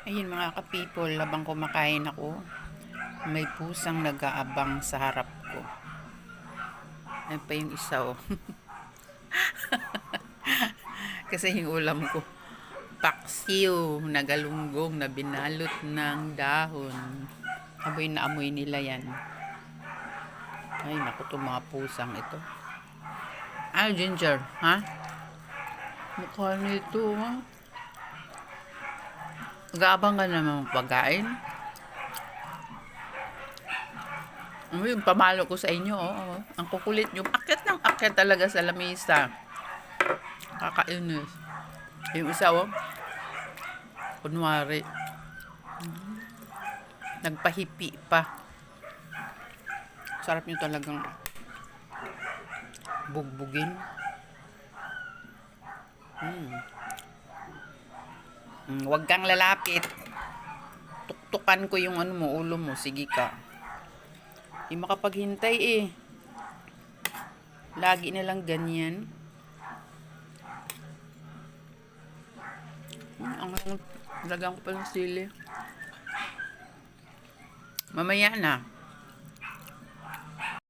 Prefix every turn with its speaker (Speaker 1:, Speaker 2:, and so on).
Speaker 1: Ayun mga ka-people, habang kumakain ako, may pusang nag-aabang sa harap ko. Ayun pa yung isa oh. Kasi yung ulam ko, paksiw na galunggong na binalot ng dahon. Amoy na amoy nila yan. Ay naku, itong mga pusang ito. Ah, Ginger, ha? Mukha nito, ha? Nag-aabang ka naman pagkain? Ano yung pamalo ko sa inyo, oh. Ang kukulit nyo. Akyat ng akyat talaga sa lamisa. Kakainis. Yung isa, oh. Kunwari. Nagpahipi pa. Sarap nyo talagang bugbugin. Huwag kang lalapit. Tuktukan ko yung ano mo, ulo mo. Sige ka. Di makapaghintay eh. Lagi na lang ganyan. Ang lagyan ko pa ng sili. Mamaya na.